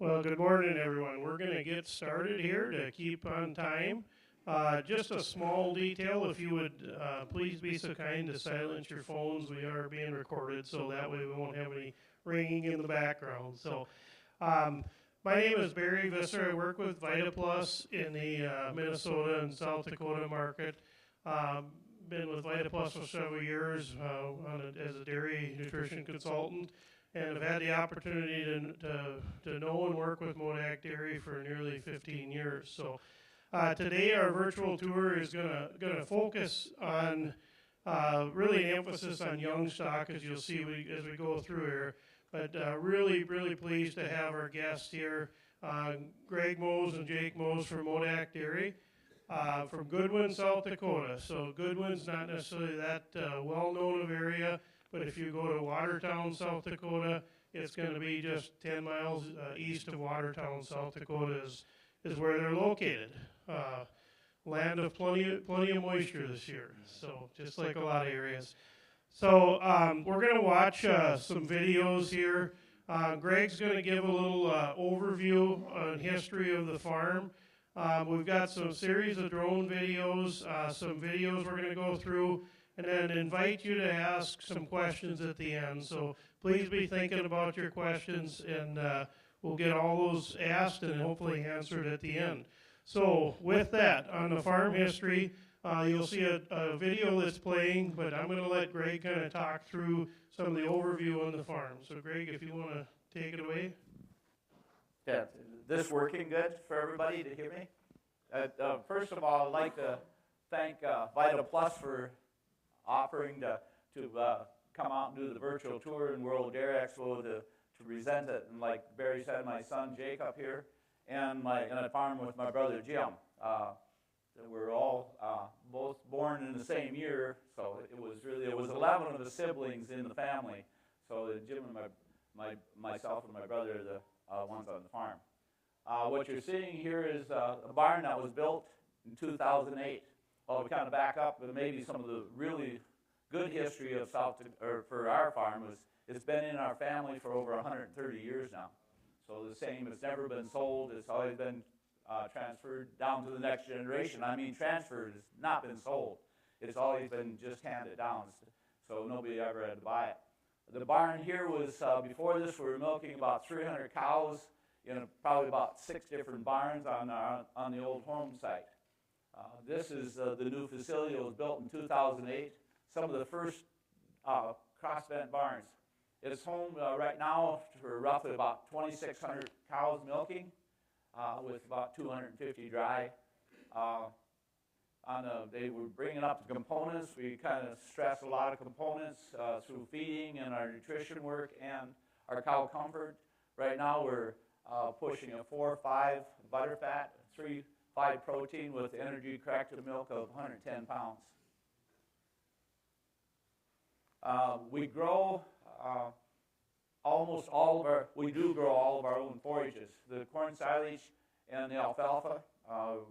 Well, good morning, everyone. We're going to get started here to keep on time. Just a small detail, if you would please be so kind to silence your phones. We are being recorded, so that way we won't have any ringing in the background. So, my name is Barry Visser. I work with Vita Plus in the Minnesota and South Dakota market. Been with Vita Plus for several years as a dairy nutrition consultant, and I've had the opportunity to know and work with MoDak Dairy for nearly 15 years. So today our virtual tour is gonna focus on really an emphasis on young stock, as you'll see as we go through here. But really pleased to have our guests here, Greg Moes and Jake Moes from MoDak Dairy. From Goodwin, South Dakota. So Goodwin's not necessarily that well-known of area, but if you go to Watertown, South Dakota, it's going to be just 10 miles east of Watertown, South Dakota is where they're located. Land of plenty of moisture this year, so just like a lot of areas. So we're going to watch some videos here. Greg's going to give a little overview on history of the farm. We've got some series of drone videos, some videos we're going to go through, and then invite you to ask some questions at the end. So please be thinking about your questions, and we'll get all those asked and hopefully answered at the end. So with that, on the farm history, you'll see a video that's playing, but I'm going to let Greg kind of talk through some of the overview on the farm. So Greg, if you want to take it away. Yeah, this working good for everybody to hear me? First of all, I'd like to thank Vita Plus for offering to come out and do the virtual tour in World Dairy Expo to present it. And like Barry said, my son Jacob here, and I farm with my brother Jim. We're all both born in the same year, so it was 11 of the siblings in the family. So Jim and myself and my brother are the ones on the farm. What you're seeing here is a barn that was built in 2008. Well, we kind of back up, but maybe some of the really good history of for our farm is it's been in our family for over 130 years now. So the same, it's never been sold. It's always been transferred down to the next generation. I mean, transferred, it's not been sold. It's always been just handed down, so nobody ever had to buy it. The barn here was, before this, we were milking about 300 cows in probably about 6 different barns on the old home site. This is the new facility that was built in 2008. Some of the first cross-vent barns. It's home right now for roughly about 2,600 cows milking, with about 250 dry. They were bringing up the components. We kind of stress a lot of components through feeding and our nutrition work and our cow comfort. Right now we're pushing a 4-5 butterfat, 3-5 protein with energy corrected milk of 110 pounds. We grow we do grow all of our own forages. The corn silage and the alfalfa,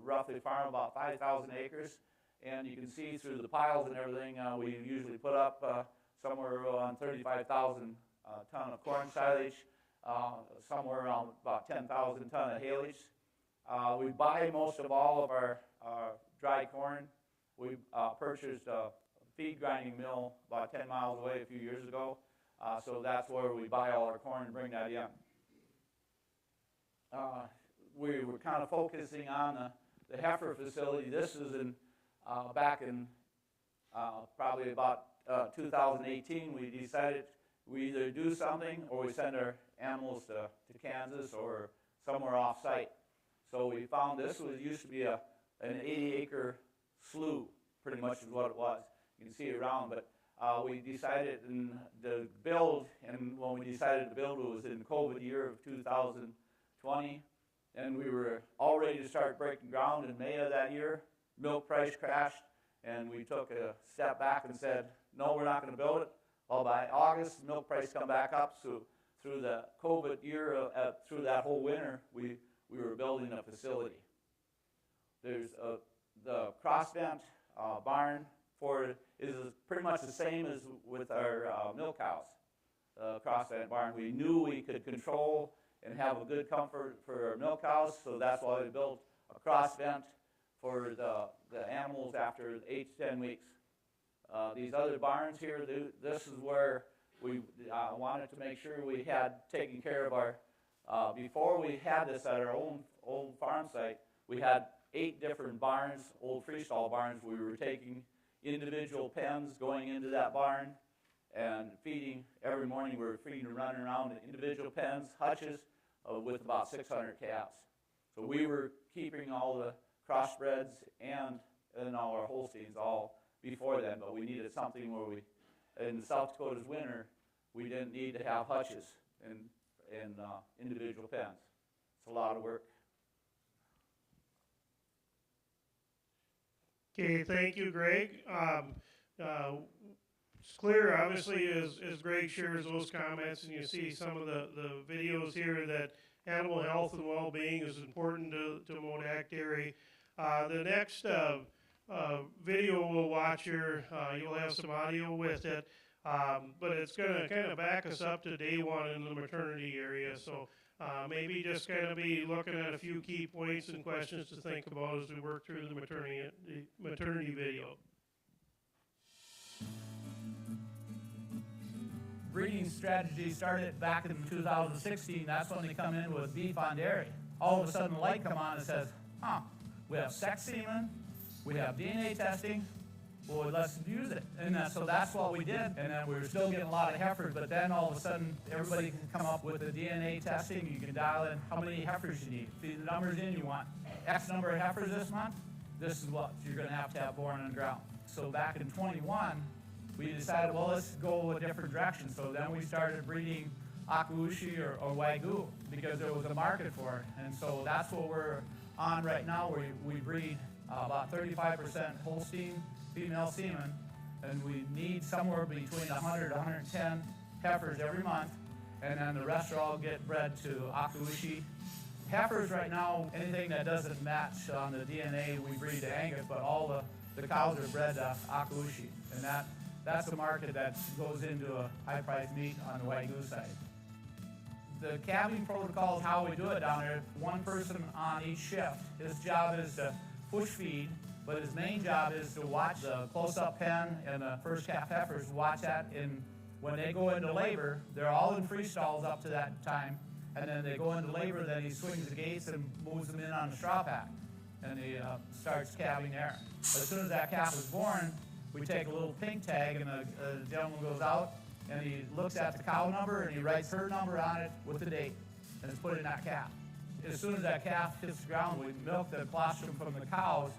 roughly farm about 5,000 acres. And you can see through the piles and everything, we usually put up somewhere around 35,000 ton of corn silage, somewhere around about 10,000 ton of haylage. We buy most of all of our dry corn. We purchased a feed grinding mill about 10 miles away a few years ago. So that's where we buy all our corn and bring that in. We were kind of focusing on the Heifer facility. This is back in probably about 2018. We decided we either do something or we send our animals to Kansas or somewhere off-site. So we found this used to be an 80-acre slough, pretty much is what it was. You can see it around, but we decided to build, and when we decided to build, it was in the COVID year of 2020, and we were all ready to start breaking ground in May of that year. Milk price crashed, and we took a step back and said, no, we're not going to build it. Well, by August, milk price come back up, so through the COVID year, through that whole winter, we were building a facility. There's the cross-vent barn is pretty much the same as with our milk cows. Cross-vent barn, we knew we could control and have a good comfort for our milk cows. So that's why we built a cross vent for the animals after 8 to 10 weeks. These other barns here, this is where we wanted to make sure we had taken care of our, before we had this at our own old farm site, we had 8 different barns, old freestall barns. We were taking individual pens going into that barn and feeding. Every morning we were feeding and running around in individual pens, hutches, with about 600 calves. So we were keeping all the crossbreds and all our Holsteins all before then, but we needed something where we, in South Dakota's winter, we didn't need to have hutches and individual pens. It's a lot of work. Okay, thank you, Greg. It's clear, obviously, as Greg shares those comments, and you see some of the videos here, that animal health and well-being is important to MoDak Dairy. The next video we'll watch here, you'll have some audio with it, but it's going to kind of back us up to day one in the maternity area. So maybe just kind of be looking at a few key points and questions to think about as we work through the maternity video. Breeding strategy started back in 2016. That's when they come in with beef on dairy. All of a sudden the light come on and says, we have sex semen, we have DNA testing, well, let's use it. And so that's what we did. And then we were still getting a lot of heifers, but then all of a sudden everybody can come up with the DNA testing. You can dial in how many heifers you need. Feed the numbers in. You want X number of heifers this month. This is what you're going to have born on the ground. So back in 21, we decided, well, let's go a different direction. So then we started breeding Akaushi or Wagyu because there was a market for it. And so that's what we're on right now. We breed about 35% Holstein female semen, and we need somewhere between 100 to 110 heifers every month, and then the rest are all get bred to Akaushi. Heifers right now, anything that doesn't match on the DNA, we breed to Angus, but all the cows are bred to Akaushi, and that's a market that goes into a high-priced meat on the Wagyu side. The calving protocol is how we do it down there. One person on each shift. His job is to push feed, but his main job is to watch the close-up pen and the first calf heifers, watch that. And when they go into labor, they're all in free stalls up to that time, and then they go into labor, then he swings the gates and moves them in on the straw pack, and he starts calving there. As soon as that calf is born, we take a little pink tag, and the gentleman goes out, and he looks at the cow number, and he writes her number on it with the date, and it's put in that calf. As soon as that calf hits the ground, we milk the colostrum from the cows.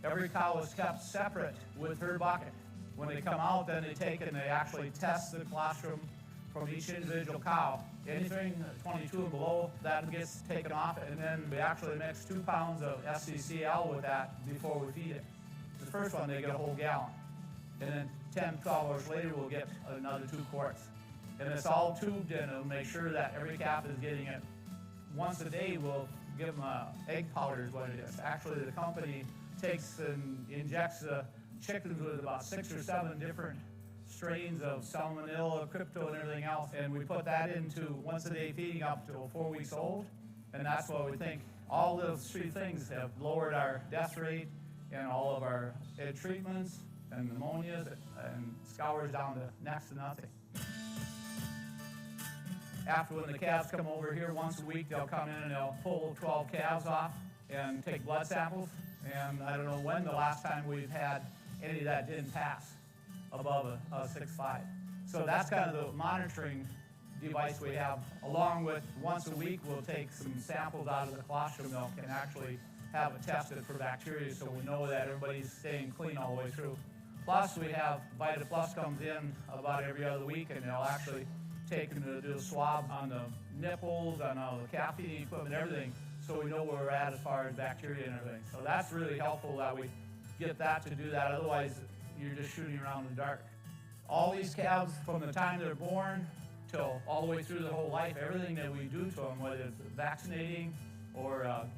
Every cow is kept separate with her bucket. When they come out, then they take and they actually test the colostrum from each individual cow. Anything 22 and below, that gets taken off, and then we actually mix 2 pounds of SCCL with that before we feed it. The first one, they get a whole gallon. And then 10, 12 hours later, we'll get another 2 quarts. And it's all tubed in. It'll make sure that every calf is getting it. Once a day, we'll give them egg powder is what it is. Actually, the company takes and injects the chickens with about 6 or 7 different strains of salmonella, crypto, and everything else. And we put that into once a day feeding up to 4 weeks old. And that's what we think. All those 3 things have lowered our death rate and all of our treatments and pneumonias and scours down to next to nothing. After when the calves come over here once a week, they'll come in and they'll pull 12 calves off and take blood samples. And I don't know when the last time we've had any that didn't pass above a 6.5. So that's kind of the monitoring device we have, along with once a week we'll take some samples out of the colostrum milk and actually have it tested for bacteria so we know that everybody's staying clean all the way through. Plus we have Vita Plus comes in about every other week, and they'll actually take and do a swab on the nipples, on all the calf feeding equipment, everything, so we know where we're at as far as bacteria and everything. So that's really helpful that we get that to do that. Otherwise, you're just shooting around in the dark. All these calves, from the time they're born till all the way through their whole life, everything that we do to them, whether it's vaccinating or a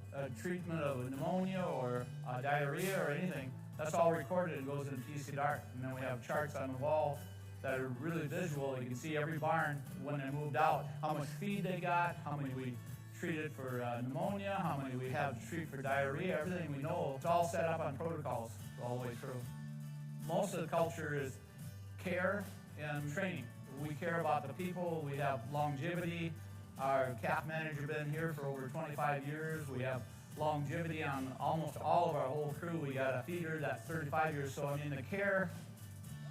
treatment of pneumonia or diarrhea or anything, that's all recorded and goes into PC Dart. And then we have charts on the wall that are really visual. You can see every barn when they moved out, how much feed they got, how many we treated for pneumonia, how many we have to treat for diarrhea, everything we know. It's all set up on protocols all the way through. Most of the culture is care and training. We care about the people. We have longevity. Our calf manager been here for over 25 years. We have longevity on almost all of our whole crew. We got a feeder that's 35 years. So I mean, the care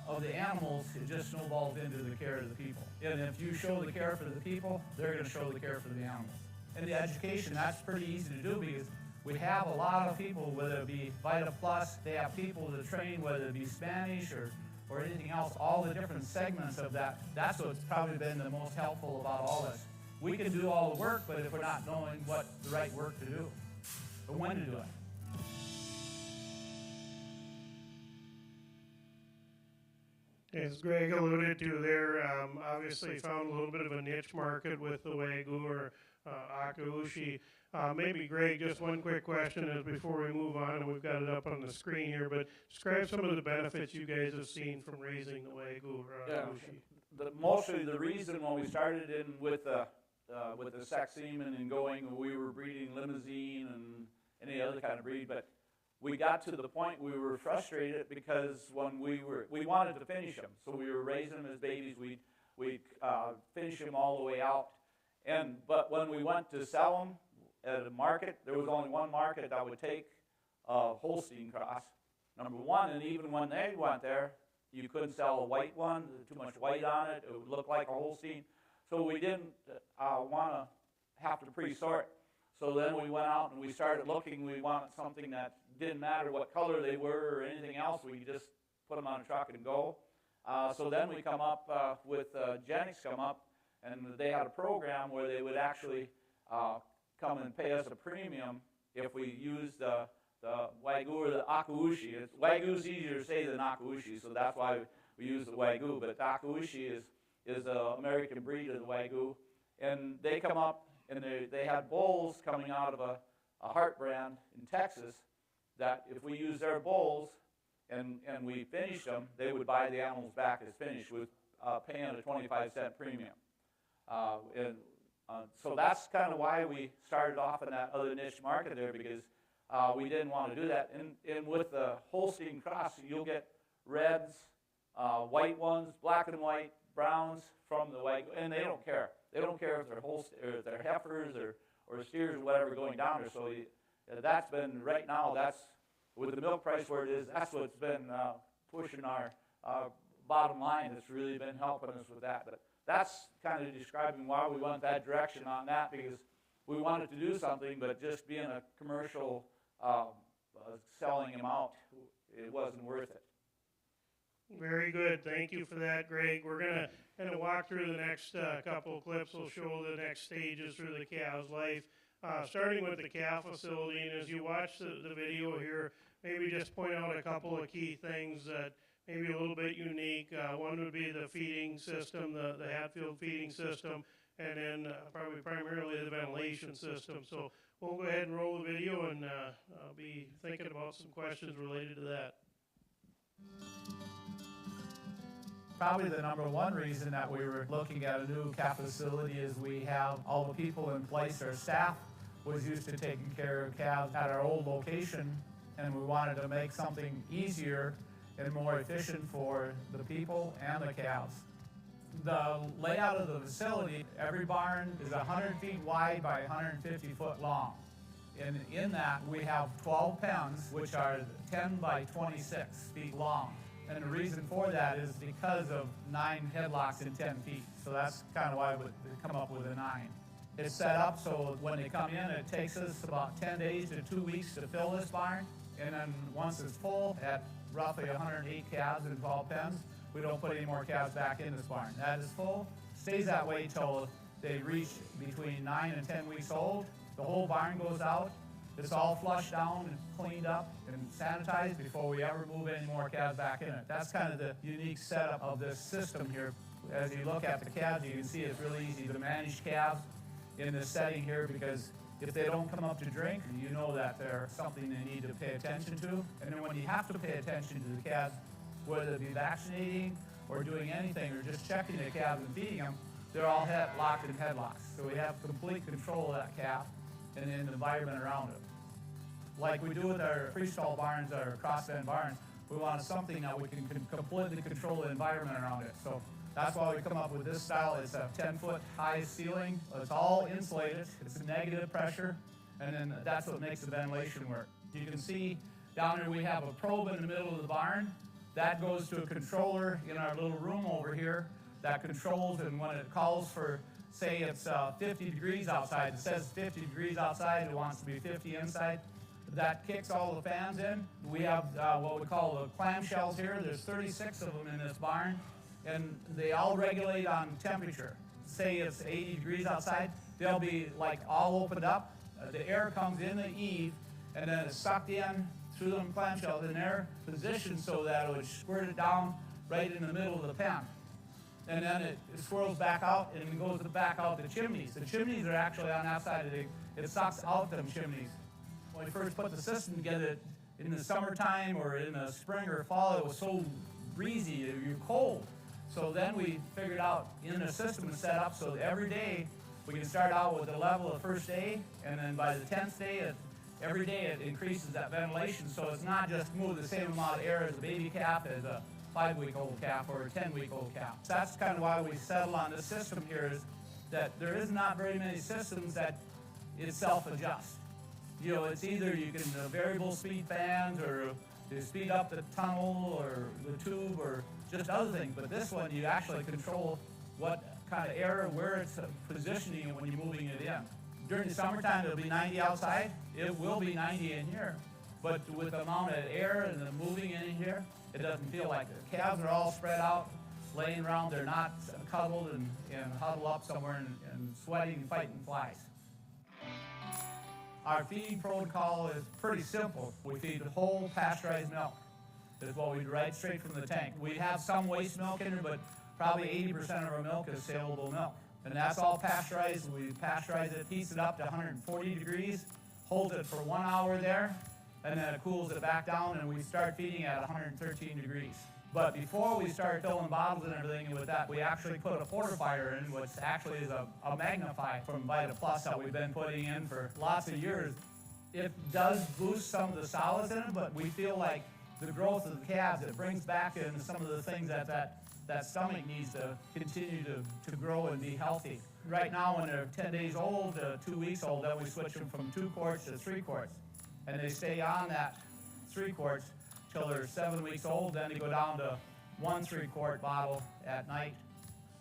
of the animals, it just snowballs into the care of the people. And if you show the care for the people, they're going to show the care for the animals. And the education, that's pretty easy to do because we have a lot of people, whether it be Vita Plus, they have people to train, whether it be Spanish or anything else, all the different segments of that. That's what's probably been the most helpful about all this. We can do all the work, but if we're not knowing what the right work to do, or when to do it. As Greg alluded to there, obviously found a little bit of a niche market with the Wagyu or Akaushi. Maybe Greg, just one quick question as before we move on, and we've got it up on the screen here, but describe some of the benefits you guys have seen from raising the Wagyu or Akaushi. Mostly the reason when we started in with the sex semen and going, we were breeding limousine and any other kind of breed, but we got to the point we were frustrated because when we wanted to finish them, so we were raising them as babies. We'd finish them all the way out, but when we went to sell them at a market, there was only one market that would take a Holstein cross, number one, and even when they went there, you couldn't sell a white one, too much white on it, it would look like a Holstein, so we didn't want to have to pre-sort. So then we went out and we started looking. We wanted something that didn't matter what color they were or anything else. We just put them on a truck and go. So then we come up with Genix come up, and they had a program where they would actually come and pay us a premium if we used the Wagyu or the Akaushi. Wagyu's easier to say than Akaushi, so that's why we use the Wagyu. But the Akaushi is an American breed of the Wagyu, and they come up. And they had bulls coming out of a Hart brand in Texas that if we use their bulls and we finished them, they would buy the animals back as finished with paying a 25-cent premium. So that's kind of why we started off in that other niche market there, because we didn't want to do that. And with the Holstein cross, you'll get reds, white ones, black and white, browns from the Wagyu, and they don't care. They don't care if they're or they're heifers or steers or whatever going down there. So that's been, right now, that's, with the milk price where it is, that's what's been pushing our bottom line. It's really been helping us with that. But that's kind of describing why we went that direction on that, because we wanted to do something, but just being a commercial selling them out, it wasn't worth it. Very good. Thank you for that, Greg. We're going to kind of walk through the next couple of clips. We'll show the next stages through the calf's life, starting with the calf facility. And as you watch the video here, maybe just point out a couple of key things that maybe a little bit unique. One would be the feeding system, the Hatfield feeding system, and then probably primarily the ventilation system. So we'll go ahead and roll the video, and I'll be thinking about some questions related to that. Probably the number one reason that we were looking at a new calf facility is we have all the people in place. Our staff was used to taking care of calves at our old location, and we wanted to make something easier and more efficient for the people and the calves. The layout of the facility, every barn is 100 feet wide by 150 foot long. And in that, we have 12 pens, which are 10 by 26 feet long. And the reason for that is because of 9 headlocks in 10 feet. So that's kind of why we come up with a 9. It's set up so when they come in, it takes us about 10 days to 2 weeks to fill this barn. And then once it's full, at roughly 108 calves in 12 pens, we don't put any more calves back in this barn. That is full, stays that way till they reach between 9 and 10 weeks old. The whole barn goes out. It's all flushed down and cleaned up and sanitized before we ever move any more calves back in it. That's kind of the unique setup of this system here. As you look at the calves, you can see it's really easy to manage calves in this setting here, because if they don't come up to drink, you know that they're something they need to pay attention to. And then when you have to pay attention to the calves, whether it be vaccinating or doing anything or just checking the calves and feeding them, they're all locked in headlocks. So we have complete control of that calf and then the environment around it. Like we do with our freestall barns, our crossbend barns, we want something that we can completely control the environment around it. So that's why we come up with this style. It's a 10-foot high ceiling. It's all insulated. It's negative pressure, and then that's what makes the ventilation work. You can see down here we have a probe in the middle of the barn. That goes to a controller in our little room over here that controls, and when it calls for, say it's 50 degrees outside, it says 50 degrees outside, it wants to be 50 inside. That kicks all the fans in. We have what we call the clamshells here. There's 36 of them in this barn, and they all regulate on temperature. Say it's 80 degrees outside, they'll be like all opened up. The air comes in the eave, and then it's sucked in through them clamshells, and they're positioned so that it would squirt it down right in the middle of the pen. And then it swirls back out and it goes back out the chimneys. The chimneys are actually on that side of it sucks out them chimneys. When we first put the system together in the summertime or in the spring or fall, it was so breezy, you're cold. So then we figured out in the system is set up so every day we can start out with the level of the first day, and then by the 10th day, every day it increases that ventilation, so it's not just move the same amount of air as a baby calf as a 5-week-old calf or a 10-week-old calf. So that's kind of why we settle on this system here, is that there is not very many systems that it self-adjusts. You know, it's either you can variable speed fans or to speed up the tunnel or the tube or just other things, but this one you actually control what kind of air, where it's positioning it when you're moving it in. During the summertime it'll be 90 outside, it will be 90 in here, but with the amount of air and the moving in here, it doesn't feel like it. The calves are all spread out, laying around, they're not cuddled and huddled up somewhere and sweating and fighting flies. Our feeding protocol is pretty simple. We feed whole pasteurized milk. That's what we do right straight from the tank. We have some waste milk in there, but probably 80% of our milk is saleable milk. And that's all pasteurized. We pasteurize it, heats it up to 140 degrees, hold it for 1 hour there, and then it cools it back down, and we start feeding at 113 degrees. But before we start filling bottles and everything with that, we actually put a fortifier in, which actually is a magnify from Vita Plus that we've been putting in for lots of years. It does boost some of the solids in it, but we feel like the growth of the calves, it brings back in some of the things that stomach needs to continue to grow and be healthy. Right now, when they're 10 days old to 2 weeks old, then we switch them from 2 quarts to 3 quarts. And they stay on that 3 quarts till they're 7 weeks old, then they go down to 1 3-quart bottle at night,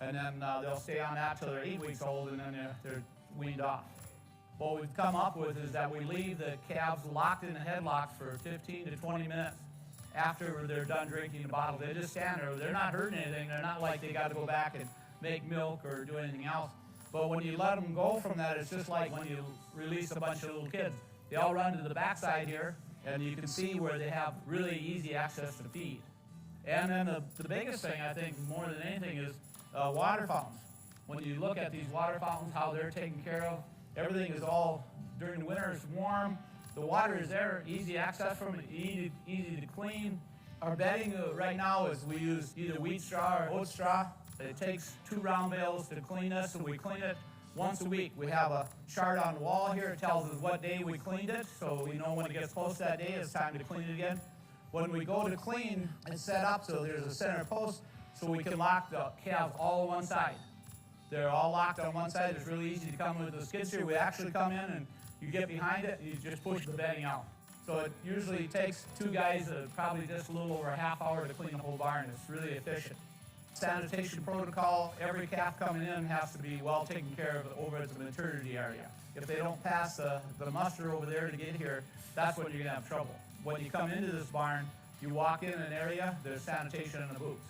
and then they'll stay on that till they're 8 weeks old, and then they're weaned off. What we've come up with is that we leave the calves locked in the headlocks for 15 to 20 minutes after they're done drinking the bottle. They just stand there. They're not hurting anything. They're not like they got to go back and make milk or do anything else. But when you let them go from that, it's just like when you release a bunch of little kids. They all run to the backside here, and you can see where they have really easy access to feed. And then the biggest thing, I think, more than anything, is water fountains. When you look at these water fountains, how they're taken care of, everything is all, during the winter, it's warm. The water is there, easy access from it, easy to clean. Our bedding right now is we use either wheat straw or oat straw. It takes 2 round bales to clean this, and we clean it once a week. We have a chart on the wall here. It tells us what day we cleaned it, so we know when it gets close to that day, it's time to clean it again. When we go to clean, it's set up so there's a center post so we can lock the calves all on one side. They're all locked on one side. It's really easy to come with the skid steer. We actually come in and you get behind it and you just push the bedding out. So it usually takes 2 guys probably just a little over a half hour to clean the whole barn. It's really efficient. Sanitation protocol, every calf coming in has to be well taken care of over at the maternity area. If they don't pass the muster over there to get here, that's when you're going to have trouble. When you come into this barn, you walk in an area, there's sanitation in the booths.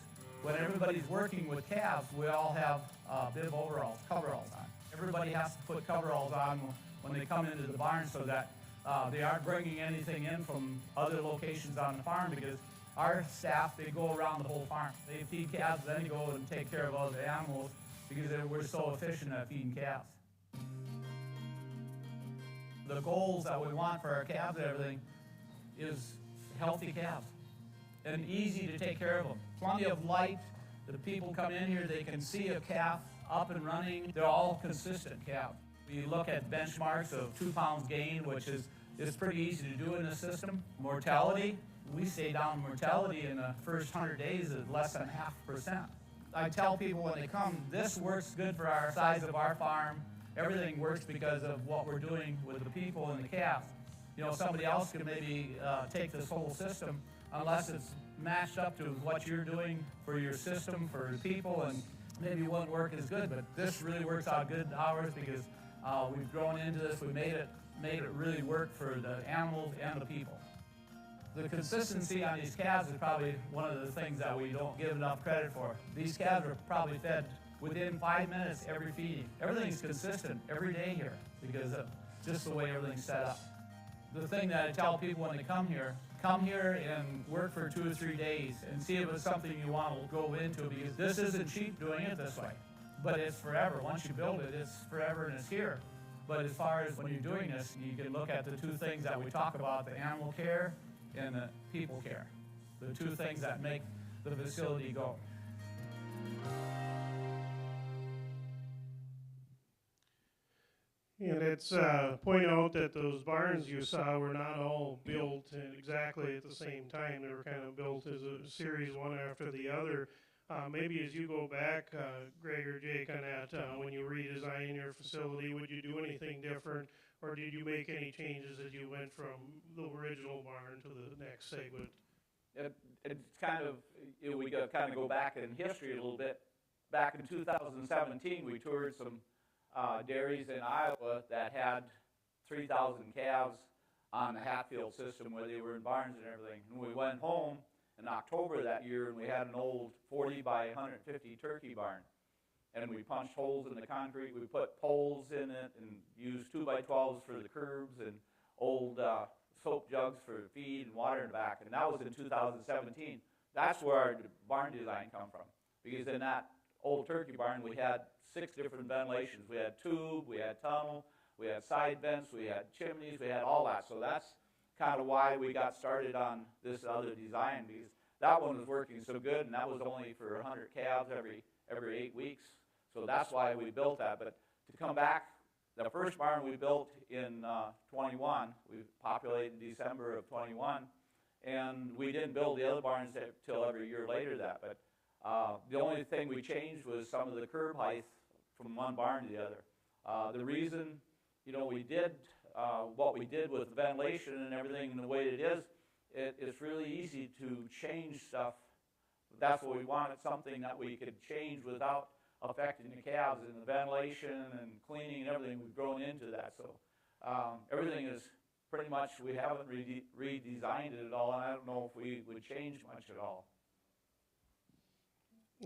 When everybody's working with calves, we all have bib overalls, coveralls on. Everybody has to put coveralls on when they come into the barn so that they aren't bringing anything in from other locations on the farm, because our staff, they go around the whole farm. They feed calves, then they go and take care of other animals because we're so efficient at feeding calves. The goals that we want for our calves and everything is healthy calves and easy to take care of them. Plenty of light, The people come in here, they can see a calf up and running. They're all consistent calves. We look at benchmarks of 2 pounds gain, which is pretty easy to do in the system. Mortality, we stay down mortality in the first 100 days at less than 0.5%. I tell people when they come, this works good for our size of our farm. Everything works because of what we're doing with the people and the calves. You know, somebody else can maybe take this whole system, unless it's matched up to what you're doing for your system, for the people, and maybe it won't work as good, but this really works out good ours because we've grown into this, we made it really work for the animals and the people. The consistency on these calves is probably one of the things that we don't give enough credit for. These calves are probably fed within 5 minutes every feeding. Everything's consistent every day here because of just the way everything's set up. The thing that I tell people when they come here and work for 2 or 3 days and see if it's something you want to go into, because this isn't cheap doing it this way, but it's forever. Once you build it, it's forever and it's here. But as far as when you're doing this, you can look at the 2 things that we talk about, the animal care and the people care. The 2 things that make the facility go. And it's point out that those barns you saw were not all built exactly at the same time. They were kind of built as a series, one after the other. Maybe as you go back, Greg or Jake, on that, when you redesign your facility, would you do anything different, or did you make any changes as you went from the original barn to the next segment? It's kind of, we kind of go back in history a little bit. Back in 2017, we toured some dairies in Iowa that had 3,000 calves on the Hatfield system where they were in barns and everything. And we went home in October that year and we had an old 40 by 150 turkey barn. And we punched holes in the concrete, we put poles in it and used 2x12s for the curbs and old soap jugs for feed and water in the back. And that was in 2017. That's where our barn design come from. Because in that old turkey barn we had 6 different ventilations. We had tube, we had tunnel, we had side vents, we had chimneys, we had all that. So that's kind of why we got started on this other design, because that one was working so good, and that was only for 100 calves every 8 weeks. So that's why we built that. But to come back, the first barn we built in 21, we populated in December of 21, and we didn't build the other barns until every year later that. But the only thing we changed was some of the curb height from one barn to the other. The reason, we did what we did with the ventilation and everything and the way it is, it's really easy to change stuff. That's what we wanted, something that we could change without affecting the calves, and the ventilation and cleaning and everything. We've grown into that. So everything is pretty much, we haven't redesigned it at all, and I don't know if we would change much at all.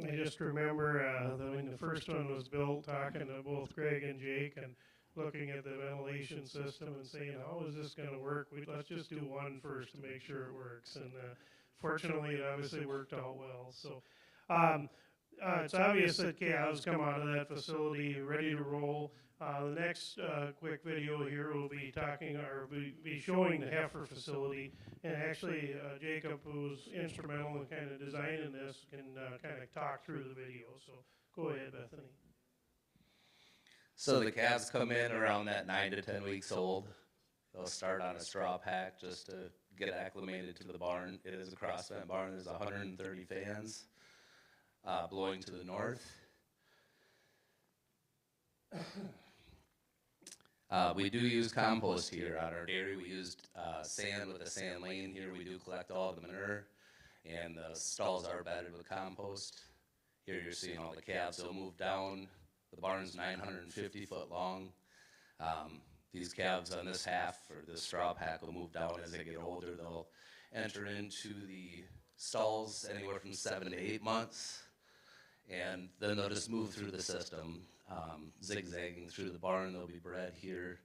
I just remember when the first one was built, talking to both Greg and Jake and looking at the ventilation system and saying, how is this going to work? Let's just do one first to make sure it works. And fortunately, it obviously worked out well. So it's obvious that calves come out of that facility ready to roll. The next quick video here will be be showing the heifer facility, and actually Jacob, who's instrumental in kind of designing this, can kind of talk through the video. So go ahead, Bethany. So the calves come in around that 9 to 10 weeks old. They'll start on a straw pack just to get acclimated to the barn. It is a cross-vent barn. There's 130 fans blowing to the north. We do use compost here on our dairy. We used sand with a sand lane here. We do collect all the manure, and the stalls are bedded with compost. Here you're seeing all the calves. They'll move down. The barn's 950 foot long. These calves on this half, or this straw pack, will move down as they get older. They'll enter into the stalls anywhere from 7 to 8 months, and then they'll just move through the system. Zigzagging through the barn. They'll be bred here.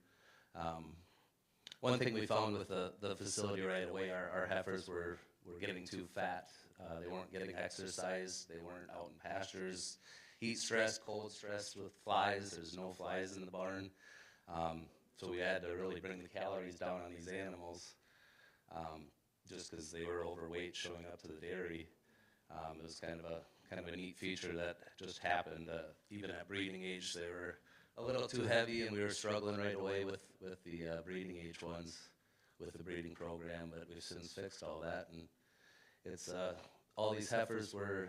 One thing we found with the facility right away, our heifers were getting too fat. They weren't getting exercise. They weren't out in pastures. Heat stress, cold stress with flies. There's no flies in the barn. So we had to really bring the calories down on these animals just because they were overweight showing up to the dairy. It was kind kind of a neat feature that just happened. Even at breeding age, they were a little too heavy, and we were struggling right away with the breeding age ones with the breeding program, but we've since fixed all that. And it's all these heifers were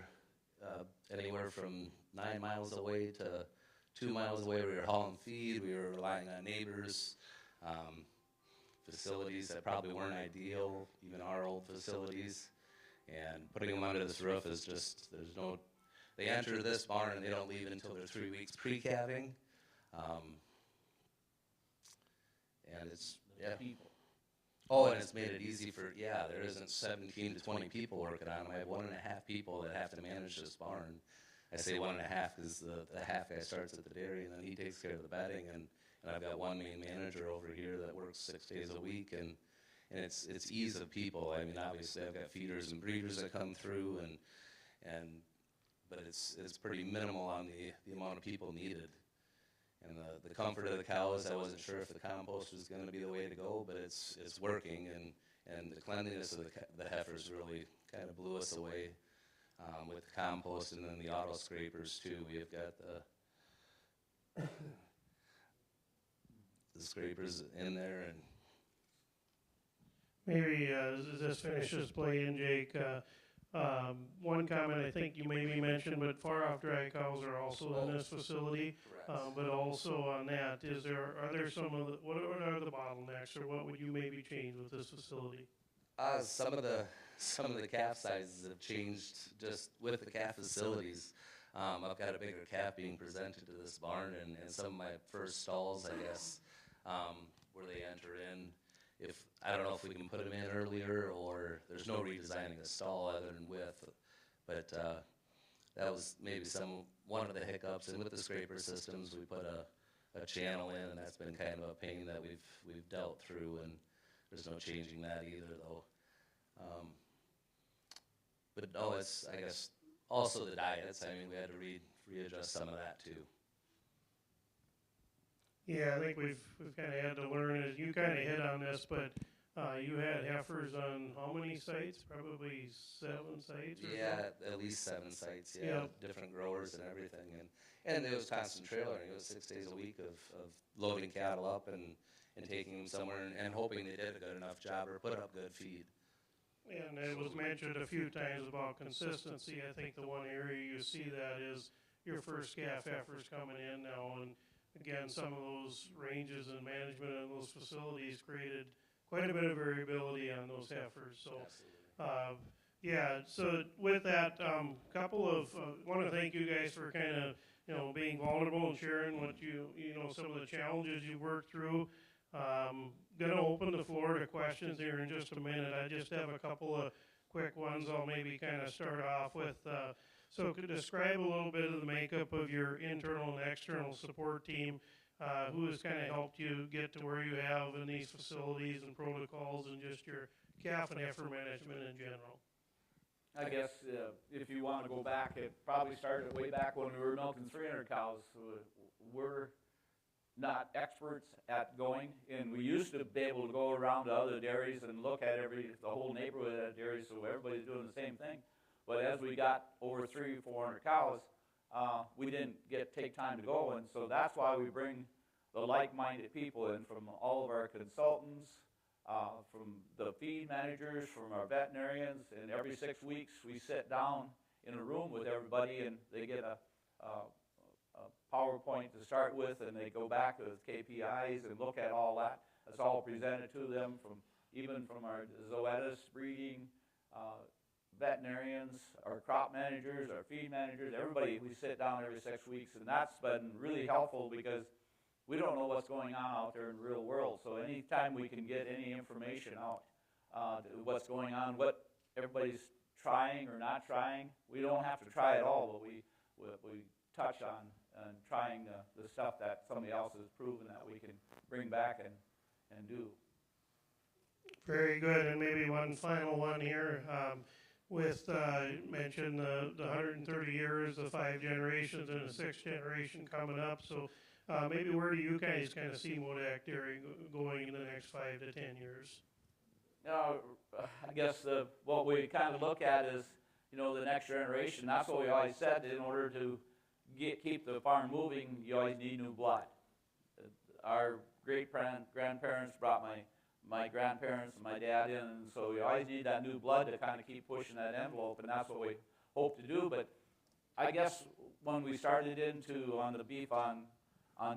anywhere from 9 miles away to 2 miles away. We were hauling feed. We were relying on neighbors, facilities that probably weren't ideal, even our old facilities. And putting them under this roof is just, they enter this barn and they don't leave until they're 3 weeks pre-calving. And it's, yeah. Oh, and it's made it easy for, there isn't 17 to 20 people working on them. I have 1.5 people that have to manage this barn. I say 1.5 because the half guy starts at the dairy, and then he takes care of the bedding, and I've got one main manager over here that works 6 days a week, and it's ease of people. I mean, obviously I've got feeders and breeders that come through, but it's pretty minimal on the amount of people needed. And the comfort of the cows, I wasn't sure if the compost was going to be the way to go, but it's working, and the cleanliness of the heifers really kind of blew us away with the compost, and then the auto scrapers too. We've got the scrapers in there, and maybe as this finishes playing, Jake, one comment I think you maybe mentioned, but far-off dry cows are also in this facility. But also on that, are there some of what are the bottlenecks, or what would you maybe change with this facility? Some of the calf sizes have changed just with the calf facilities. I've got a bigger calf being presented to this barn, and some of my first stalls, I guess, where they enter in. I don't know if we can put them in earlier, or there's no redesigning the stall other than width, but that was maybe one of the hiccups. And with the scraper systems, we put a channel in, and that's been kind of a pain that we've dealt through, and there's no changing that either, though. But no, it's, I guess, also the diets. I mean, we had to readjust some of that too. Yeah, I think we've kind of had to learn, as you kind of hit on this, but you had heifers on how many sites? Probably 7 sites? Or yeah, at least 7 sites, yeah, different growers and everything. And it was constant trailering. It was 6 days a week of loading cattle up and taking them somewhere and hoping they did a good enough job or put up good feed. And it was mentioned a few times about consistency. I think the one area you see that is your first calf heifers coming in now, and again, some of those ranges and management in those facilities created quite a bit of variability on those heifers. So, so with that, want to thank you guys for kind of, being vulnerable and sharing what some of the challenges you worked through. Going to open the floor to questions here in just a minute. I just have a couple of quick ones I'll maybe kind of start off with. So could describe a little bit of the makeup of your internal and external support team, who has kind of helped you get to where you have in these facilities and protocols, and just your calf and heifer management in general. I guess if you want to go back, it probably started way back when we were milking 300 cows. We're not experts at going, and we used to be able to go around to other dairies and look at the whole neighborhood at dairies, so everybody's doing the same thing. But as we got over 300 or 400 cows, we didn't take time to go, and so that's why we bring the like-minded people in from all of our consultants, from the feed managers, from our veterinarians, and every 6 weeks we sit down in a room with everybody, and they get a PowerPoint to start with, and they go back with KPIs and look at all that. It's all presented to them even from our zoetists, breeding, veterinarians, our crop managers, our feed managers, everybody. We sit down every 6 weeks, and that's been really helpful because we don't know what's going on out there in the real world. So anytime we can get any information out, what's going on, what everybody's trying or not trying, we don't have to try it all, but we touch on trying the stuff that somebody else has proven that we can bring back and do. Very good. And maybe one final one here. Mentioned the 130 years, the 5 generations, and the 6th generation coming up. So maybe where do you guys kind of see MoDak Dairy going in the next 5 to 10 years? I guess what we kind of look at is, the next generation. That's what we always said. In order to keep the farm moving, you always need new blood. Our great-grandparents brought my grandparents and my dad in, and so we always need that new blood to kind of keep pushing that envelope, and that's what we hope to do. But I guess when we started on the beef on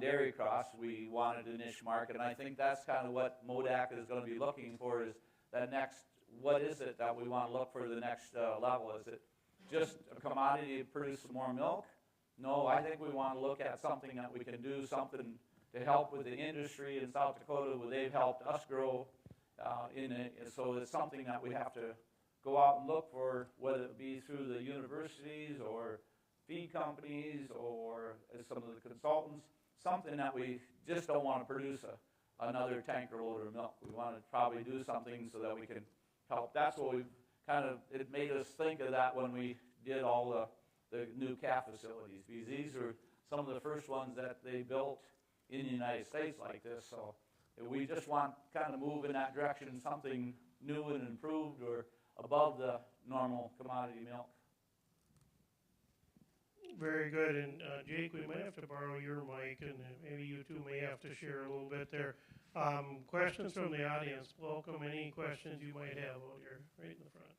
dairy cross, we wanted a niche market, and I think that's kind of what MoDak is going to be looking for, is that next, what is it that we want to look for the next level? Is it just a commodity to produce some more milk? No, I think we want to look at something that we can do, something to help with the industry in South Dakota, where they've helped us grow so it's something that we have to go out and look for, whether it be through the universities or feed companies or some of the consultants, something that we just don't want to produce another tanker load of milk. We want to probably do something so that we can help. That's what we've it made us think of that when we did all the new calf facilities, because these are some of the first ones that they built in the United States like this. So we just want kind of move in that direction, something new and improved or above the normal commodity milk. Very good. And Jake, we might have to borrow your mic, and maybe you two may have to share a little bit there. Questions from the audience. Welcome any questions you might have out here, right in the front.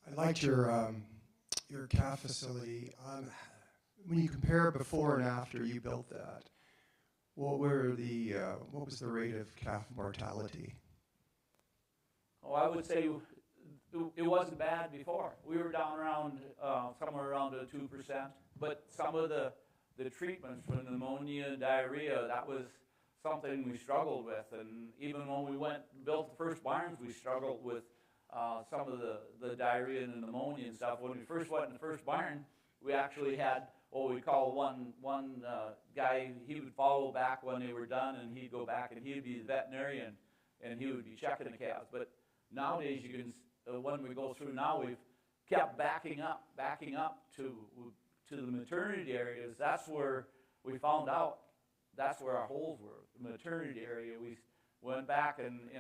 I liked your calf facility. When you compare before and after you built that, what was the rate of calf mortality? Oh, I would say it wasn't bad before. We were down around somewhere around 2%, but some of the treatments for pneumonia and diarrhea, that was something we struggled with. And even when we built the first barns, we struggled with some of the diarrhea and the pneumonia and stuff. When we first went in the first barn, we actually had what we call one guy. He would follow back when they were done, and he'd go back, and he'd be the veterinarian, and he would be checking the calves. But nowadays, you can, when we go through now, we've kept backing up to the maternity areas. That's where we found out. That's where our holes were, the maternity area. We went back and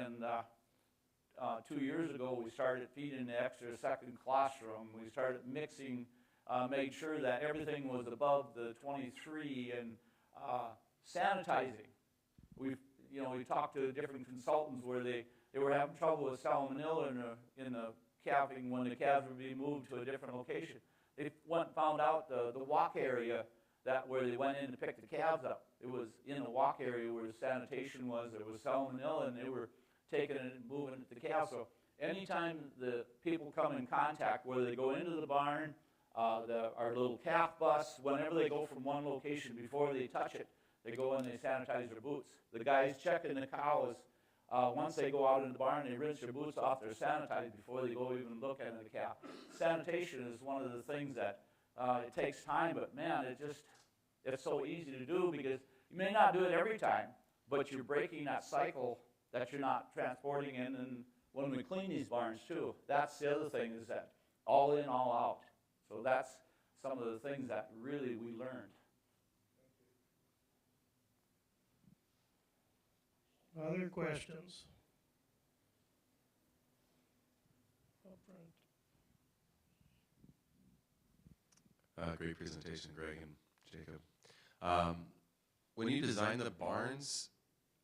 2 years ago, we started feeding the extra second colostrum. We started mixing, made sure that everything was above the 23, and sanitizing. We talked to different consultants where they were having trouble with salmonella in the calving when the calves were being moved to a different location. They went and found out the walk area where they went in to pick the calves up. It was in the walk area where the sanitation was. There was salmonella, and they were taking it and moving it to the calves. So anytime the people come in contact, whether they go into the barn, our little calf bus, whenever they go from one location, before they touch it, they go in and they sanitize their boots. The guys checking the cows, once they go out in the barn, they rinse their boots off, they're sanitized before they go even look at the calf. Sanitation is one of the things that it takes time, but man, it's so easy to do, because you may not do it every time, but you're breaking that cycle that you're not transporting in. And when we clean these barns too, that's the other thing, is that all in, all out. So that's some of the things that really we learned. Other questions? Up front. Great presentation, Greg and Jacob. When you designed the barns,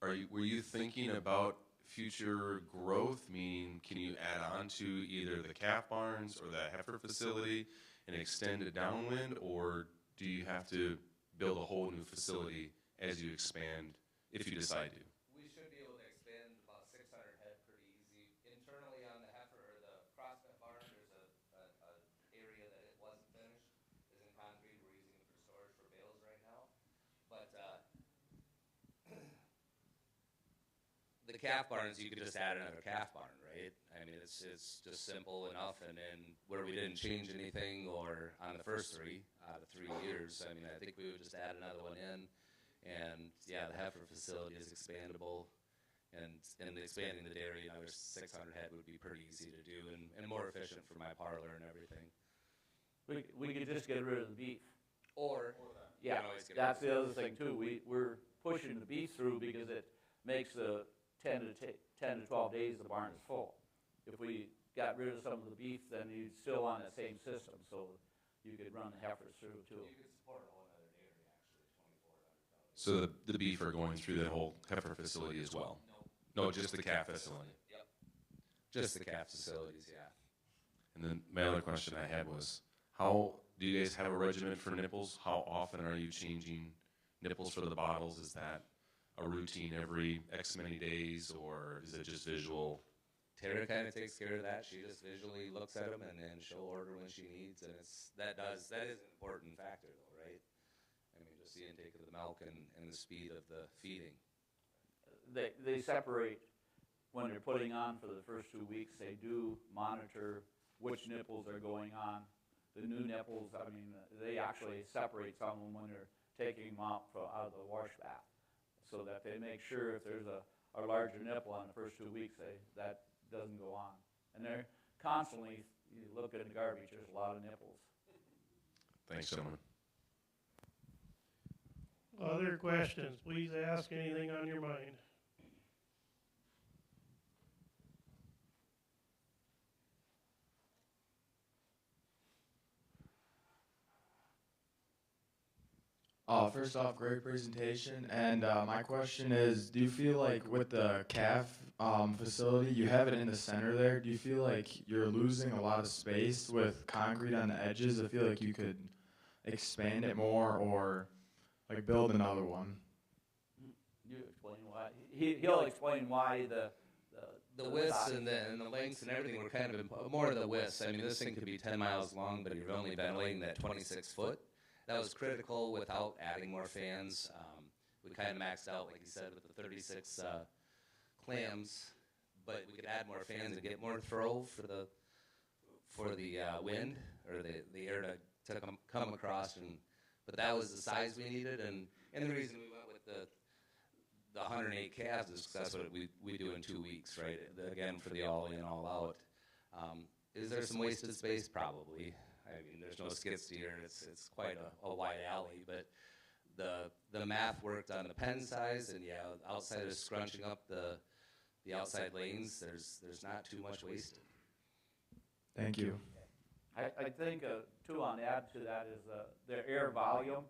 were you thinking about future growth? Meaning, can you add on to either the calf barns or the heifer facility and extend it downwind, or do you have to build a whole new facility as you expand, if you decide to? We should be able to expand about 600 head pretty easy. Internally on the heifer or the crossfed barn, there's a area that it wasn't finished, is in concrete. We're using it for storage for bales right now. But the calf barns, you could just add another calf barn, right? I mean, it's just simple enough. And then where we didn't change anything, or on the first 3 out of 3 years, I mean, I think we would just add another one in. And yeah, the heifer facility is expandable, and expanding the dairy another 600 head would be pretty easy to do, and more efficient for my parlor and everything. We could just get rid of the beef. Or yeah, that's the other thing too. We're pushing the beef through because it makes the 10 10 to 12 days, the barn is full. If we got rid of some of the beef, then you'd still on that same system, so you could run the heifers through too. You could support a whole other dairy, actually, 24 So the beef are going through that whole heifer facility as well? No, just the calf facility. Yep. Just the calf facilities, yeah. And then my other question I had was, how do you guys have a regimen for nipples? How often are you changing nipples for the bottles? Is that a routine every X many days, or is it just visual? Tara kind of takes care of that. She just visually looks at them, and then she'll order when she needs, and that is an important factor, though, right? I mean, just the intake of the milk and the speed of the feeding. They separate when they're putting on for the first 2 weeks. They do monitor which nipples are going on. The new nipples, I mean, they actually separate some of them when they're taking them out of the wash bath, so that they make sure if there's a larger nipple on the first 2 weeks, that doesn't go on. And they're constantly, you look at the garbage, there's a lot of nipples. Thanks, gentlemen. Other questions? Please ask anything on your mind. First off, great presentation. And my question is, do you feel like with the calf facility, you have it in the center there, do you feel like you're losing a lot of space with concrete on the edges? I feel like you could expand it more or like build another one. You explain why. He'll explain why The widths and the lengths and everything were kind of more of the widths. I mean, this thing could be 10 miles long, but you're only ventilating that 26 foot. That was critical without adding more fans. We kind of maxed out, like you said, with the 36 clams, but we could add more fans and get more throw for the wind or the air to come across. But that was the size we needed, and the reason we went with the 108 calves is because that's what we do in 2 weeks, right? Again, for the all in, all out. Is there some wasted space? Probably. I mean, there's no skid steer. It's quite a wide alley, but the math worked on the pen size, and yeah, outside of scrunching up the outside lanes, there's not too much wasted. Thank you. I think, too, on add to that is the air volume.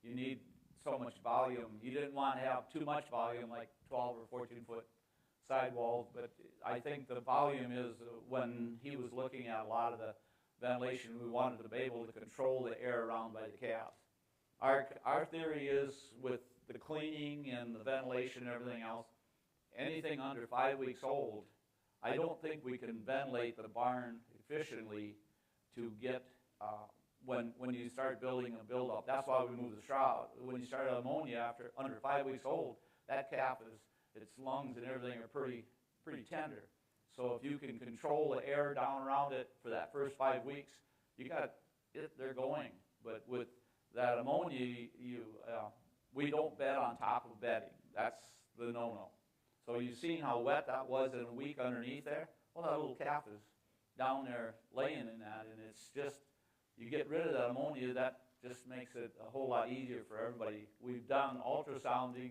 You need so much volume. You didn't want to have too much volume, like 12 or 14-foot sidewalls, but I think the volume is when he was looking at a lot of the ventilation, we wanted to be able to control the air around by the calves. Our theory is with the cleaning and the ventilation and everything else, anything under 5 weeks old, I don't think we can ventilate the barn efficiently to get when you start building a buildup. That's why we move the shroud. When you start ammonia after under 5 weeks old, that calf its lungs and everything are pretty tender. So if you can control the air down around it for that first 5 weeks, you got it. They're going. But with that ammonia, we don't bed on top of bedding. That's the no-no. So you've seen how wet that was in a week underneath there. Well, that little calf is down there laying in that, and it's just, you get rid of that ammonia, that just makes it a whole lot easier for everybody. We've done ultrasounding.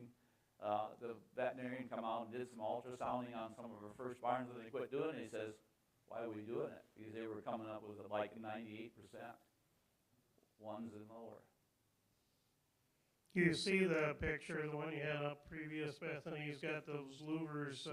The veterinarian come out and did some ultrasounding on some of our first barns that they quit doing it. He says, why are we doing it? Because they were coming up with like 98%, ones and lower. You see the picture, the one you had up previous, Bethany, he's got those louvers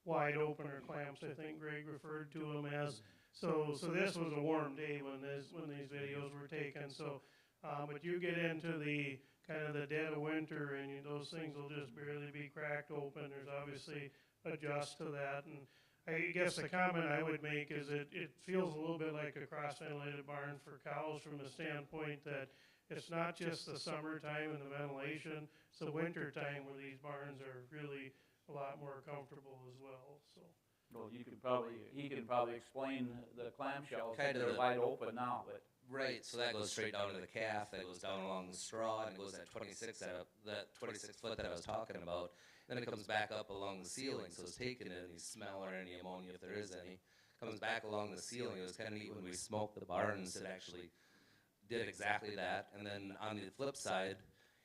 wide open, or clamps, I think Greg referred to them as. So this was a warm day when these videos were taken. So, but you get into the kind of the dead of winter, and those things will just barely be cracked open. There's obviously adjust to that, and I guess the comment I would make is it feels a little bit like a cross-ventilated barn for cows from the standpoint that it's not just the summertime and the ventilation, it's the winter time where these barns are really a lot more comfortable as well. So. Well, he can probably explain the clamshells. Kind of they're wide open now, but. Right, so that goes straight down to the calf, that goes down along the straw, and it goes that 26 foot that I was talking about. Then it comes back up along the ceiling, so it's taking any smell or any ammonia, if there is any, comes back along the ceiling. It was kind of neat when we smoked the barns, it actually did exactly that. And then on the flip side,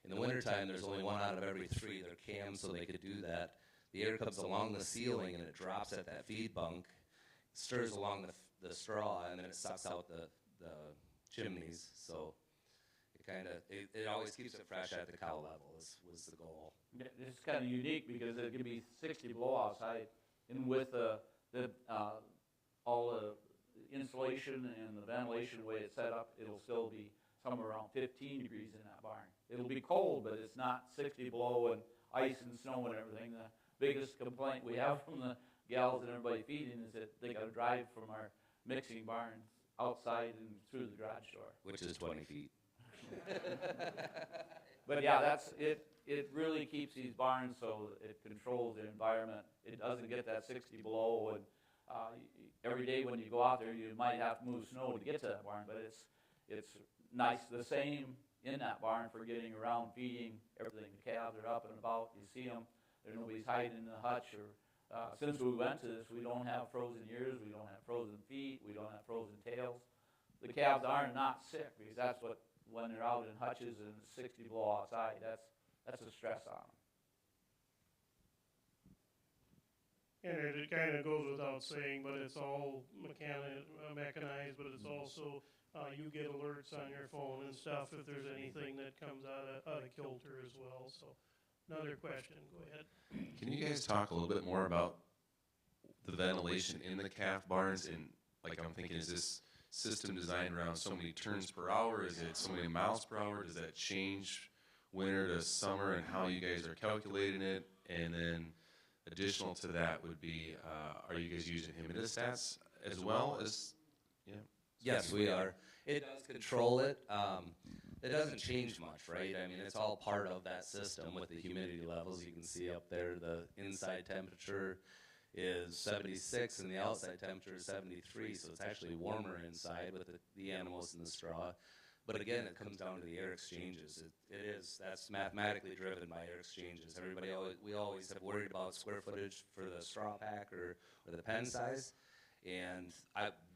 in the wintertime, there's only 1 out of every 3. They're cams, so they could do that. the air comes along the ceiling and it drops at that feed bunk, stirs along the straw, and then it sucks out the chimneys. So it always keeps it fresh at the cow level was the goal. It's kind of unique because it can be 60 below outside, and with all the insulation and the ventilation the way it's set up, it'll still be somewhere around 15 degrees in that barn. It'll be cold, but it's not 60 below and ice and snow and everything. The biggest complaint we have from the gals and everybody feeding is that they got to drive from our mixing barns outside and through the garage door. Which is 20 feet. But yeah, that's it. It really keeps these barns so it controls the environment. It doesn't get that 60 below, and every day when you go out there, you might have to move snow to get to that barn. But it's nice. The same in that barn for getting around, feeding, everything. The calves are up and about. You see them. There's nobody's hiding in the hutch. Or since we went to this, we don't have frozen ears. We don't have frozen feet. We don't have frozen tails. The calves are not sick because that's what, when they're out in hutches and it's 60 below outside, that's a stress on them. And it kind of goes without saying, but it's all mechanized, but it's also, you get alerts on your phone and stuff if there's anything that comes out of kilter as well. So another question, go ahead. Can you guys talk a little bit more about the ventilation in the calf barns? And like I'm thinking, is this system designed around so many turns per hour? Is it so many miles per hour? Does that change winter to summer and how you guys are calculating it? And then additional to that would be, are you guys using humidistats as well as, yeah? Yes, we are. It does control it. It doesn't change much, right? I mean, it's all part of that system with the humidity levels. You can see up there the inside temperature is 76 and the outside temperature is 73, so it's actually warmer inside with the animals in the straw. But again, it comes down to the air exchanges. That's mathematically driven by air exchanges. We always have worried about square footage for the straw pack or the pen size. And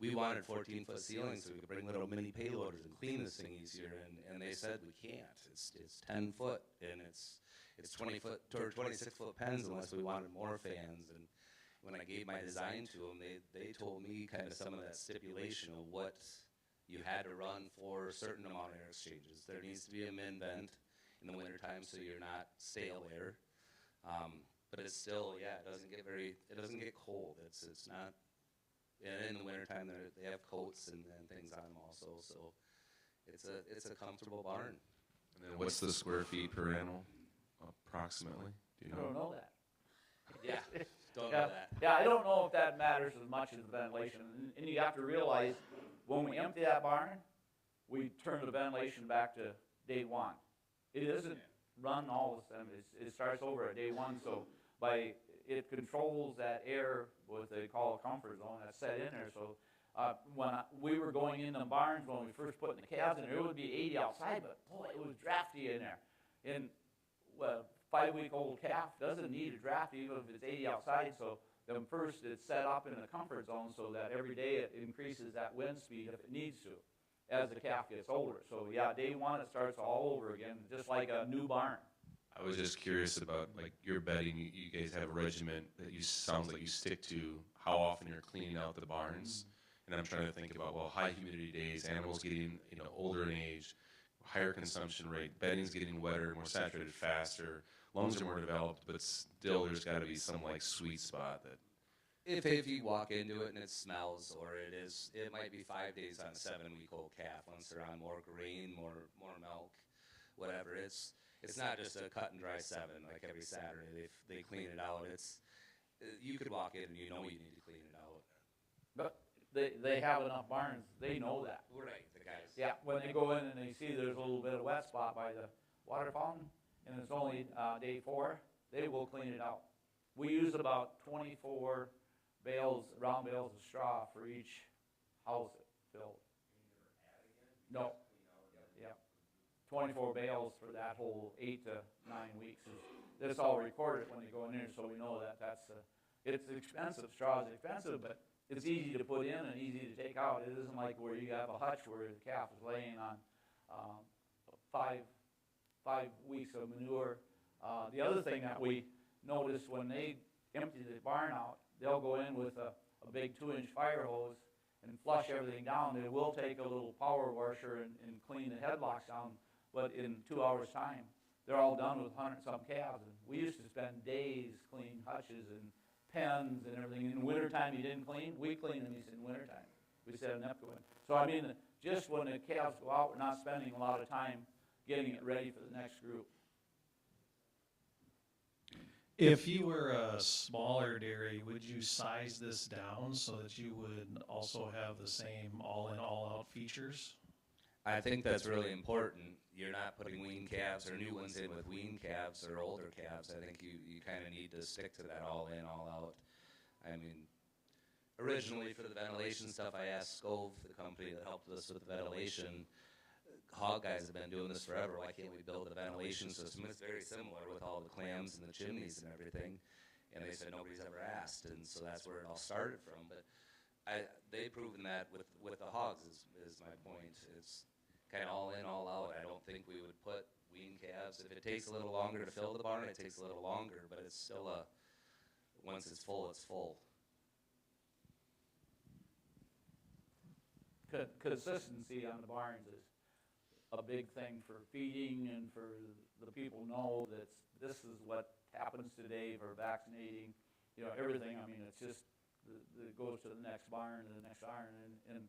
we wanted 14-foot ceilings so we could bring little mini payloaders and clean this thing easier. And they said we can't. It's 10 foot and it's 20-foot or 26-foot pens unless we wanted more fans. And when I gave my design to them, they told me kind of some of that stipulation of what you had to run for a certain amount of air exchanges. There needs to be a min vent in the wintertime so you're not stale air. But it's still, it doesn't get cold. It's not. And in the wintertime, they have coats and things on them also, so it's a comfortable barn. And then what's the square feet per animal, approximately? Do you know? I don't know that. Yeah, don't know that. Yeah, I don't know if that matters as much as the ventilation. And you have to realize, when we empty that barn, we turn the ventilation back to day one. It isn't run all the time. It starts over at day one, so it controls that air, what they call a comfort zone, that's set in there. So when we were going in the barns, when we first put the calves in there, it would be 80 outside, but boy, it was drafty in there. And a 5-week-old calf doesn't need a draft even if it's 80 outside, so then first it's set up in the comfort zone so that every day it increases that wind speed if it needs to as the calf gets older. So yeah, day one it starts all over again, just like a new barn. I was just curious about, like, your bedding. You guys have a regiment that sounds like you stick to how often you're cleaning out the barns. And I'm trying to think about, well, high humidity days, animals getting older in age, higher consumption rate, bedding's getting wetter, more saturated faster, lungs are more developed, but still there's got to be some like sweet spot that. If you walk into it and it smells, or it might be 5 days on a 7-week-old calf once they're on more grain, more milk, whatever. It's not just a cut and dry 7 like every Saturday. They clean it out. You could walk in and you know you need to clean it out. But they have enough barns. They know that. Right, the guys. Yeah, when they go in and they see there's a little bit of wet spot by the water fountain, and it's only day 4, they will clean it out. We use about 24 round bales of straw for each house filled. No. Yeah. 24 bales for that whole 8 to 9 weeks. That's all recorded when they go in there, so we know that it's expensive. Straw is expensive, but it's easy to put in and easy to take out. It isn't like where you have a hutch where the calf is laying on 5 weeks of manure. The other thing that we noticed when they empty the barn out, they'll go in with a big 2-inch fire hose and flush everything down. They will take a little power washer and clean the headlocks down, but in 2 hours' time, they're all done with 100-some calves. And we used to spend days cleaning hutches and pens and everything. In wintertime, you didn't clean. We clean them in wintertime. We set an Epco in. So, I mean, just when the calves go out, we're not spending a lot of time getting it ready for the next group. If you were a smaller dairy, would you size this down so that you would also have the same all-in, all-out features? I think that's really important. You're not putting wean calves or new ones in with wean calves or older calves. I think you kind of need to stick to that all in, all out. I mean, originally for the ventilation stuff, I asked Scove, the company that helped us with the ventilation. Hog guys have been doing this forever. Why can't we build a ventilation system? It's very similar with all the clams and the chimneys and everything. And they said nobody's ever asked, and so that's where it all started from. But they've proven that with the hogs is my point. It's kind of all in, all out. I don't think we would put wean calves. If it takes a little longer to fill the barn, it takes a little longer, but it's still once it's full, it's full. Consistency on the barns is a big thing for feeding and for the people know that this is what happens today for vaccinating, everything. I mean, it's just, it goes to the next barn and the next barn, and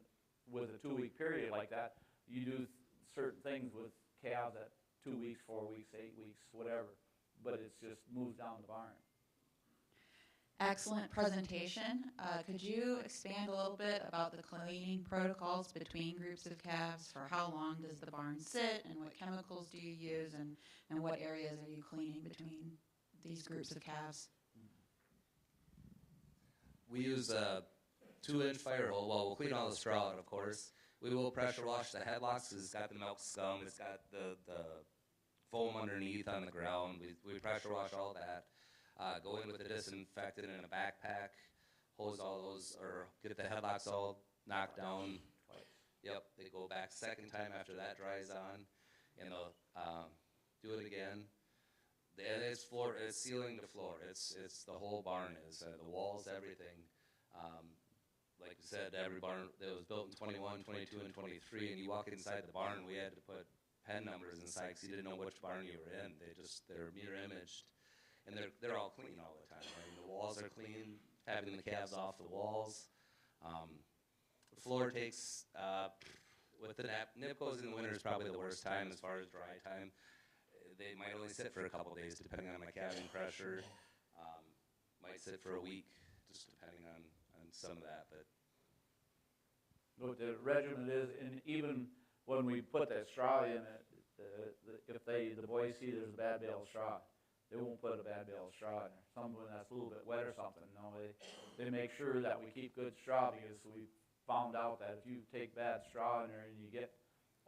with a 2-week period like that, you do certain things with calves at 2 weeks, 4 weeks, 8 weeks, whatever, but it's just moves down the barn. Excellent presentation. Could you expand a little bit about the cleaning protocols between groups of calves? For how long does the barn sit, and what chemicals do you use, and what areas are you cleaning between these groups of calves? We use a 2-inch fire hole. Well, we'll clean all the straw out, of course. We will pressure wash the headlocks because it's got the milk scum. It's got the foam underneath on the ground. We pressure wash all that. Go in with a disinfectant in a backpack, hose all those, or get the headlocks all knocked down. Yep, they go back second time after that dries on, and they'll do it again. And it's ceiling to floor. It's the whole barn is the walls, everything. Like we said, every barn that was built in 21, 22, and 23, and you walk inside the barn, we had to put pen numbers inside because you didn't know which barn you were in. They're mirror imaged. And they're all clean all the time. I mean, the walls are clean, having the calves off the walls. The floor takes, with the NIPCOs in the winter is probably the worst time as far as dry time. They might only sit for a couple days depending on my calving pressure. Might sit for a week, just depending on some of that. But what the regimen is, and even when we put that straw in it, if the boys see there's a bad bale of straw, they won't put a bad bale of straw in there. Something that's a little bit wet or something. No, they make sure that we keep good straw because we found out that if you take bad straw in there and you get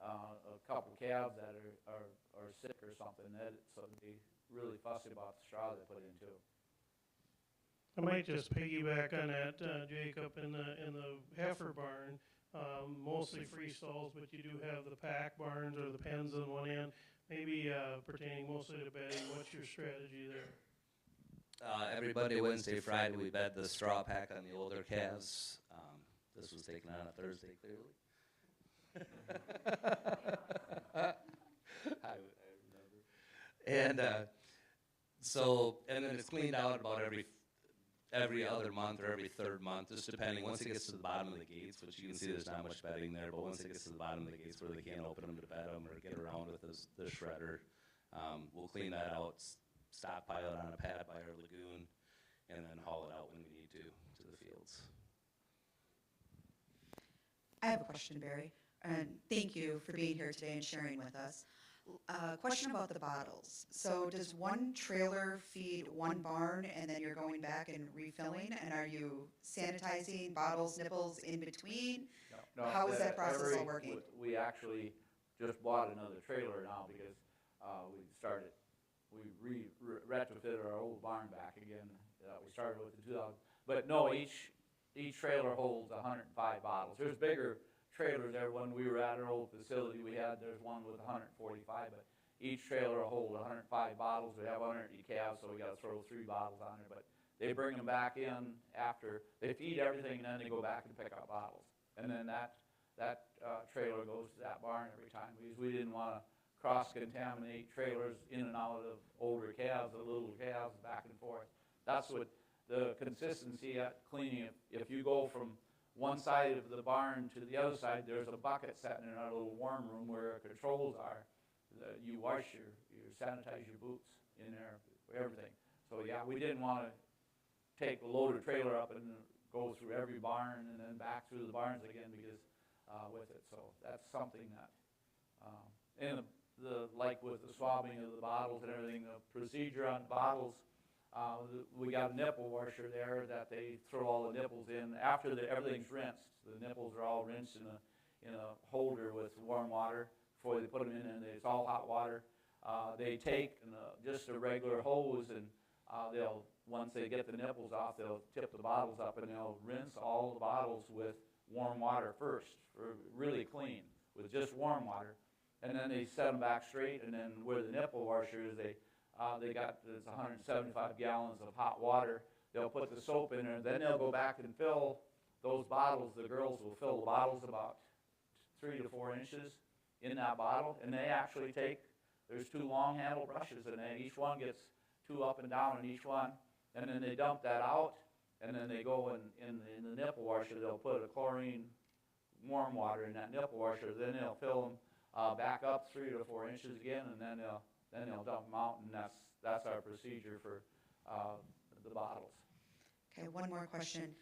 a couple calves that are sick or something, so they really fussy about the straw they put in too. I might just piggyback on that, Jacob. In the heifer barn, mostly free stalls, but you do have the pack barns or the pens on one end. Maybe pertaining mostly to bedding. What's your strategy there? Every Monday, Wednesday, Friday, we bed the straw pack on the older calves. This was taken on a Thursday, clearly. I remember. And then it's cleaned out about every other month or every third month, just depending. Once it gets to the bottom of the gates, which you can see there's not much bedding there, but once it gets to the bottom of the gates where they can't open them to bed them or get around with the shredder, we'll clean that out, stockpile it on a pad by our lagoon, and then haul it out when we need to the fields. I have a question, Barry, and thank you for being here today and sharing with us. Question about the bottles. So does one trailer feed one barn and then you're going back and refilling? And are you sanitizing bottles, nipples in between? No, How is that process all working? We actually just bought another trailer now because we retrofitted our old barn back again. We started with the 2000, but no, each trailer holds 105 bottles. There's bigger trailers there. When we were at our old facility, there's one with 145, but each trailer will hold 105 bottles. We have 180 calves, so we got to throw 3 bottles on there. But they bring them back in after they feed everything, and then they go back and pick up bottles. And then that trailer goes to that barn every time, because we didn't want to cross-contaminate trailers in and out of older calves, the little calves, back and forth. That's what the consistency at cleaning. If you go from one side of the barn to the other side, there's a bucket sitting in our little warm room where controls are. You wash you sanitize your boots in there, everything. So yeah, we didn't want to take a loaded trailer up and go through every barn and then back through the barns again, because with it. So that's something that, and like with the swabbing of the bottles and everything, the procedure on bottles, we got a nipple washer there that they throw all the nipples in after everything's rinsed. The nipples are all rinsed in a holder with warm water before they put them in, and it's all hot water. They take just a regular hose, and they'll, once they get the nipples off, they'll tip the bottles up, and they'll rinse all the bottles with warm water first, really clean, with just warm water. And then they set them back straight, and then where the nipple washer is, they got this 175 gallons of hot water. They'll put the soap in there, then they'll go back and fill those bottles. The girls will fill the bottles about 3 to 4 inches in that bottle, and they actually take, there's 2 long handle brushes, and then each one gets 2 up and down in each one, and then they dump that out, and then they go in the nipple washer. They'll put a chlorine warm water in that nipple washer, then they'll fill them back up 3 to 4 inches again, and then they'll dump them out, and that's our procedure for the bottles. Okay, one more question.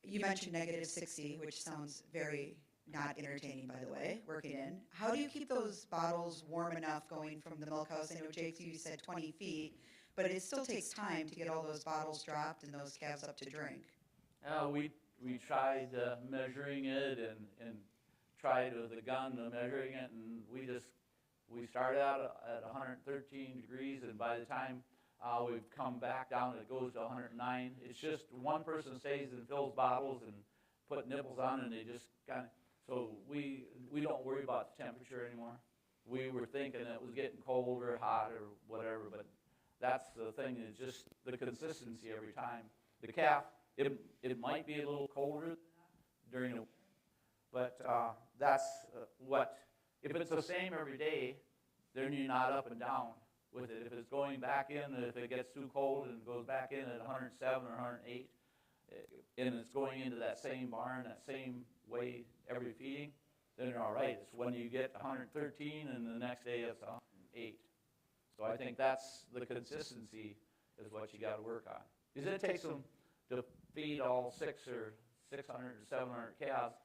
You mentioned -60, which sounds very not entertaining, by the way, working in. How do you keep those bottles warm enough going from the milk house? I know, Jake, you said 20 feet, but it still takes time to get all those bottles dropped and those calves up to drink. We tried measuring it and tried with the gun measuring it, and we started out at 113 degrees, and by the time we've come back down, it goes to 109. It's just one person stays and fills bottles and put nipples on, and they just kind of, so we don't worry about the temperature anymore. We were thinking it was getting cold or hot or whatever, but that's the thing, is just the consistency every time. The calf, it might be a little colder than that during the winter, but that's what, if it's the same every day, then you're not up and down with it. If it's going back in, if it gets too cold and goes back in at 107 or 108, and it's going into that same barn, that same way every feeding, then you're all right. It's when you get 113 and the next day it's 108. So I think that's the consistency is what you got to work on. Because it takes them to feed all 600 or 700 calves.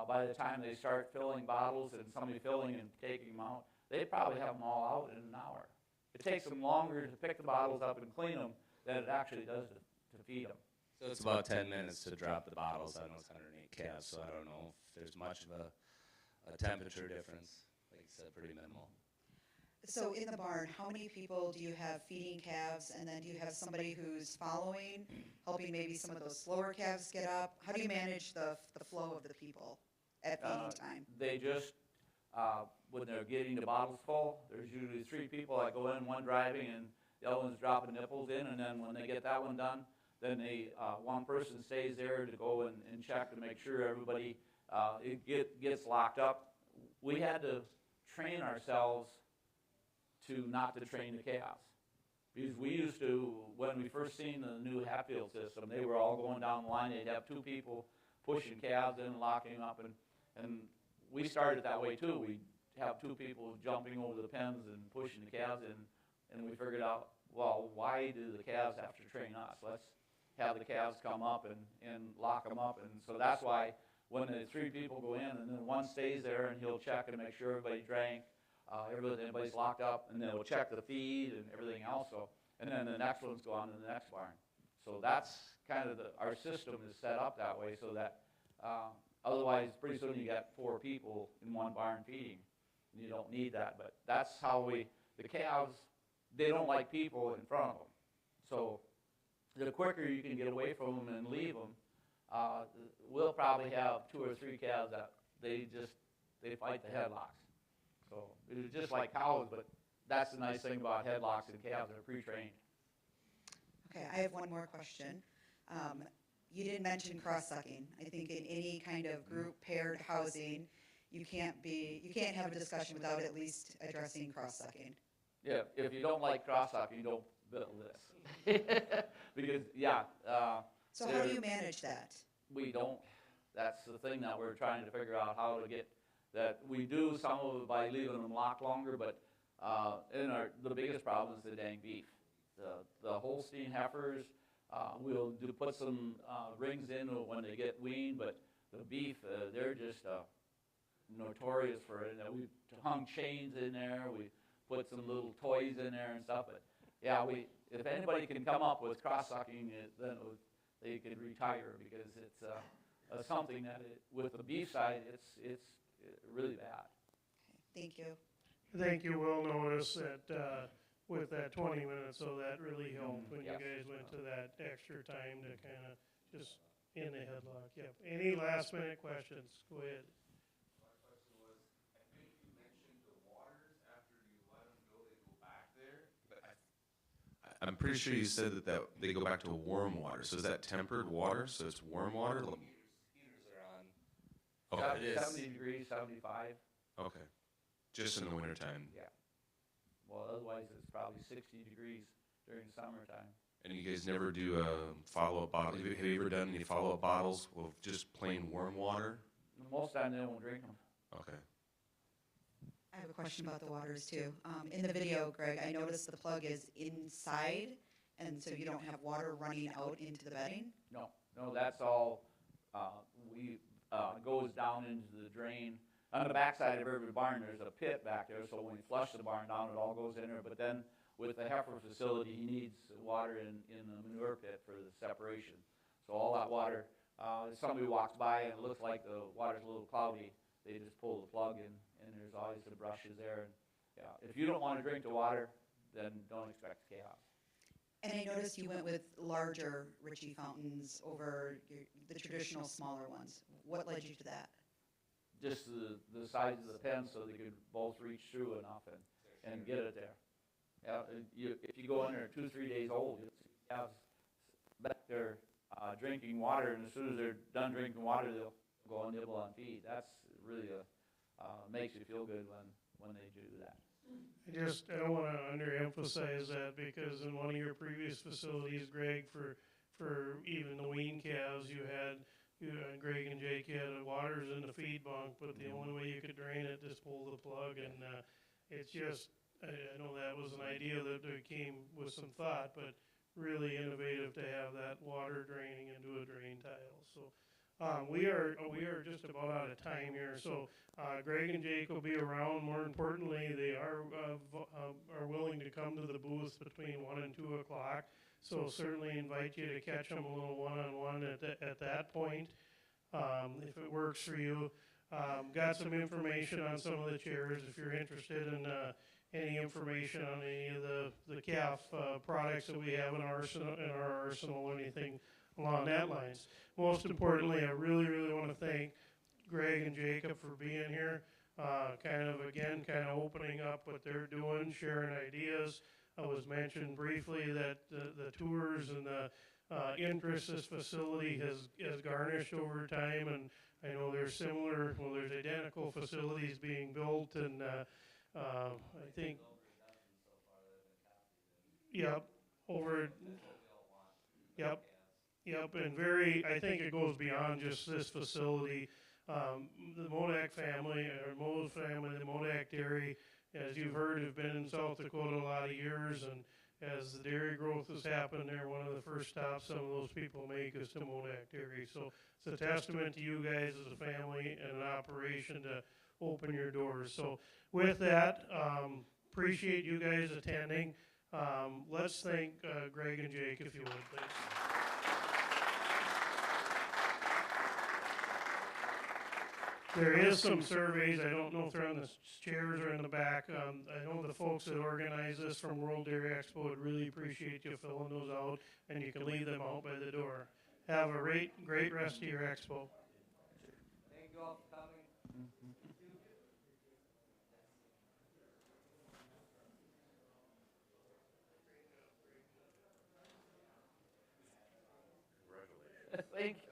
By the time they start filling bottles and somebody filling and taking them out, they probably have them all out in an hour. It takes them longer to pick the bottles up and clean them than it actually does to feed them. So it's about 10 minutes to drop the bottles on those 108 calves, so I don't know if there's much of a temperature difference. Like you said, pretty minimal. So in the barn, how many people do you have feeding calves, and then do you have somebody who's following, helping maybe some of those slower calves get up? How do you manage the flow of the people at feeding time? They just, when they're getting the bottles full, there's usually 3 people that go in, one driving and the other one's dropping nipples in, and then when they get that one done, then one person stays there to go and check to make sure everybody gets locked up. We had to train ourselves not to train the calves. Because we used to, when we first seen the new Hatfield system, they were all going down the line. They'd have 2 people pushing calves in and locking them up. And we started that way too. We'd have 2 people jumping over the pens and pushing the calves in. And we figured out, well, why do the calves have to train us? Let's have the calves come up and lock them up. And so that's why when the 3 people go in and then one stays there and he'll check and make sure everybody drank, everybody's locked up, and then we'll check the feed and everything else. So, and then the next ones go on to the next barn. So that's kind of our system is set up that way, so that otherwise pretty soon you got 4 people in one barn feeding. And you don't need that, but that's how the calves, they don't like people in front of them. So the quicker you can get away from them and leave them, we'll probably have 2 or 3 calves that they fight the headlocks. So it's just like cows, but that's the nice thing about headlocks and calves, they're pre-trained. Okay, I have one more question. You didn't mention cross-sucking. I think in any kind of group paired housing, you can't have a discussion without at least addressing cross-sucking. Yeah, if you don't like cross-sucking, you don't build this. Because, yeah. So how do you manage that? We don't. That's the thing that we're trying to figure out how to get that. We do some of it by leaving them locked longer, but the biggest problem is the dang beef. The Holstein heifers, we'll put some rings in when they get weaned, but the beef, they're just notorious for it. We hung chains in there, we put some little toys in there and stuff, but yeah, if anybody can come up with cross-sucking, then they can retire, because it's something that with the beef side, it's really bad. Okay, thank you. I think you will notice that with that 20 minutes, so that really helped when you guys went to that extra time to kind of just in the headlock. Yep. Any last minute questions? Go ahead. My question was, I think you mentioned the waters after you let them go, they go back there. But I'm pretty sure you said that they go back to warm water. So is that tempered water? So it's warm water? Heaters are on. Okay. 70 degrees, 75. Okay. Just in the wintertime. Yeah. Well, otherwise it's probably 60 degrees during summertime. And you guys never do follow-up bottle? Have you ever done any follow-up bottles with just plain warm water? Most of the time they won't drink them. Okay. I have a question about the waters too. In the video, Greg, I noticed the plug is inside, and so you don't have water running out into the bedding? No, that's all, goes down into the drain. On the backside of every barn, there's a pit back there, so when we flush the barn down, it all goes in there. But then with the heifer facility, he needs water in the manure pit for the separation. So all that water, if somebody walks by and it looks like the water's a little cloudy, they just pull the plug in, and there's always the brushes there. And yeah, if you don't want to drink the water, then don't expect chaos. And I noticed you went with larger Ritchie fountains over the traditional smaller ones. What led you to that? Just the size of the pen, so they could both reach through enough and get it there. Yeah, if you go in there 2-3 days old, you have back there drinking water, and as soon as they're done drinking water, they'll go and nibble on feed. That's really makes you feel good when they do that. I don't want to underemphasize that, because in one of your previous facilities, Greg, for even the wean calves, you had Greg and Jake had waters in the feed bunk, but the only way you could drain it, just pull the plug, and it's just, I know that was an idea that came with some thought, but really innovative to have that water draining into a drain tile. So we are just about out of time here. So Greg and Jake will be around. More importantly, they are willing to come to the booth between 1 and 2 o'clock. So certainly invite you to catch them a little one-on-one at that point, if it works for you. Got some information on some of the chairs if you're interested in any information on any of the calf products that we have in our arsenal or anything along that lines. Most importantly, I really, really want to thank Greg and Jacob for being here, kind of opening up what they're doing, sharing ideas. I was mentioned briefly that the tours and the interest this facility has garnished over time, and I know there's identical facilities being built, and I think, yep, and I think it goes beyond just this facility. The MoDak family, or Moes family, the MoDak Dairy, as you've heard, have been in South Dakota a lot of years, and as the dairy growth has happened there, one of the first stops some of those people make is to MoDak Dairy. So it's a testament to you guys as a family and an operation to open your doors. So with that, appreciate you guys attending. Let's thank Greg and Jake, if you would, please. There is some surveys. I don't know if they're on the chairs or in the back. I know the folks that organize this from World Dairy Expo would really appreciate you filling those out, and you can leave them out by the door. Have a great rest of your expo. Thank you all for coming. think